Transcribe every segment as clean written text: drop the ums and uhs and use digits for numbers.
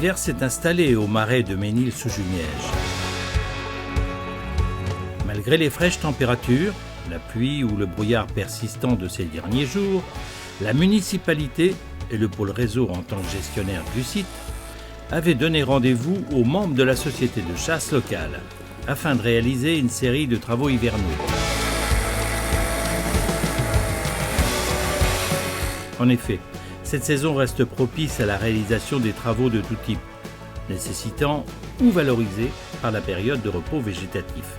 L'hiver s'est installé au marais de Ménil-sous-Jumièges. Malgré les fraîches températures, la pluie ou le brouillard persistant de ces derniers jours, la municipalité et le pôle réseau en tant que gestionnaire du site avaient donné rendez-vous aux membres de la société de chasse locale afin de réaliser une série de travaux hivernaux. En effet, cette saison reste propice à la réalisation des travaux de tout type, nécessitant ou valorisés par la période de repos végétatif.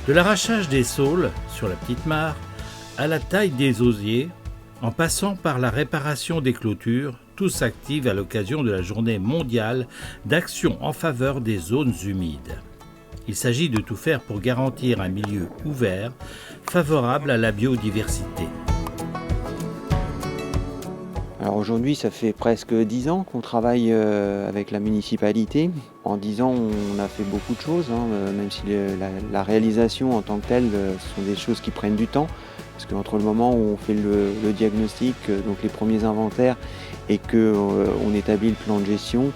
De l'arrachage des saules sur la petite mare à la taille des osiers, en passant par la réparation des clôtures, tous s'activent à l'occasion de la journée mondiale d'action en faveur des zones humides. Il s'agit de tout faire pour garantir un milieu ouvert, favorable à la biodiversité. Alors aujourd'hui, ça fait presque 10 ans qu'on travaille avec la municipalité. En 10 ans, on a fait beaucoup de choses, même si la réalisation en tant que telle, ce sont des choses qui prennent du temps. Parce qu'entre le moment où on fait le diagnostic, donc les premiers inventaires, et qu'on établit le plan de gestion,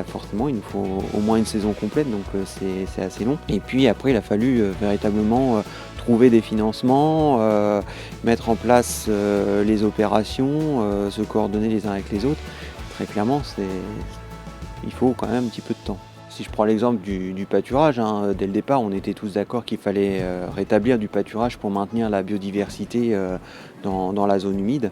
forcément il nous faut au moins une saison complète, donc c'est assez long. Et puis après, il a fallu véritablement trouver des financements, mettre en place les opérations, se coordonner les uns avec les autres. Très clairement, il faut quand même un petit peu de temps. Si je prends l'exemple du pâturage, dès le départ, on était tous d'accord qu'il fallait rétablir du pâturage pour maintenir la biodiversité dans la zone humide.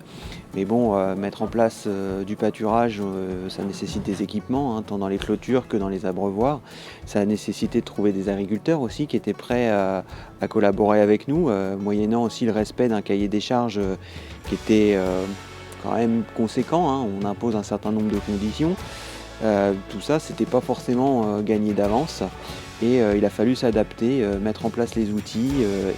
Mais bon, mettre en place du pâturage, ça nécessite des équipements, tant dans les clôtures que dans les abreuvoirs. Ça a nécessité de trouver des agriculteurs aussi qui étaient prêts à collaborer avec nous, moyennant aussi le respect d'un cahier des charges qui était quand même conséquent. On impose un certain nombre de conditions. Tout ça, c'était pas forcément gagné d'avance et il a fallu s'adapter, mettre en place les outils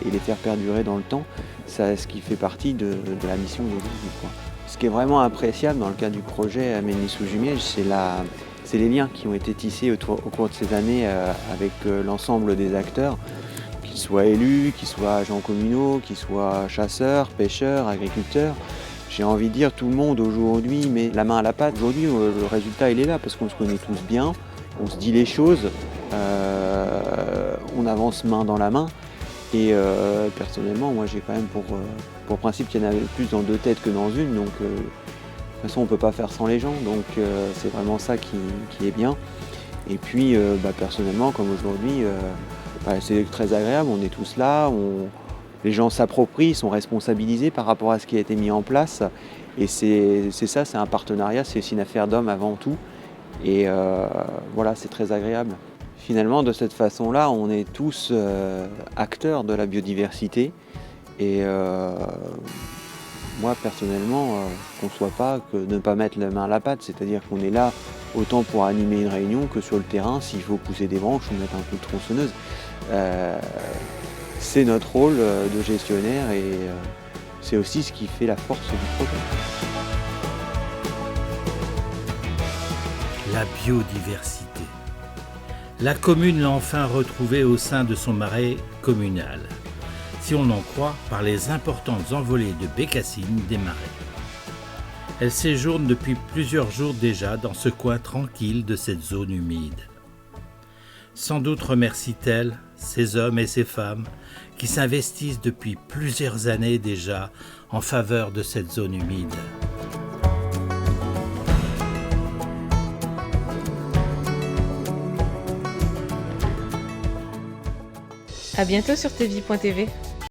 et les faire perdurer dans le temps. C'est ce qui fait partie de la mission d'aujourd'hui, quoi. Ce qui est vraiment appréciable dans le cadre du projet à Ménil-sous-Jumièges, c'est les liens qui ont été tissés au cours de ces années avec l'ensemble des acteurs, qu'ils soient élus, qu'ils soient agents communaux, qu'ils soient chasseurs, pêcheurs, agriculteurs. J'ai envie de dire, tout le monde aujourd'hui met la main à la pâte. Aujourd'hui, le résultat, il est là parce qu'on se connaît tous bien, on se dit les choses, on avance main dans la main. Et personnellement, moi, j'ai quand même pour principe qu'il y en avait plus dans deux têtes que dans une. Donc, de toute façon, on ne peut pas faire sans les gens. Donc, c'est vraiment ça qui est bien. Et puis, personnellement, comme aujourd'hui, c'est très agréable. On est tous là. Les gens s'approprient, sont responsabilisés par rapport à ce qui a été mis en place. Et c'est ça, c'est un partenariat, c'est aussi une affaire d'hommes avant tout. Et voilà, c'est très agréable. Finalement, de cette façon-là, on est tous acteurs de la biodiversité. Et moi, personnellement, je ne conçois pas que de ne pas mettre la main à la pâte. C'est-à-dire qu'on est là autant pour animer une réunion que sur le terrain, s'il faut pousser des branches ou mettre un coup de tronçonneuse. C'est notre rôle de gestionnaire et c'est aussi ce qui fait la force du projet. La biodiversité. La commune l'a enfin retrouvée au sein de son marais communal, si on en croit par les importantes envolées de bécassines des marais. Elle séjourne depuis plusieurs jours déjà dans ce coin tranquille de cette zone humide. Sans doute remercie-t-elle ces hommes et ces femmes qui s'investissent depuis plusieurs années déjà en faveur de cette zone humide. À bientôt sur tvie.tv.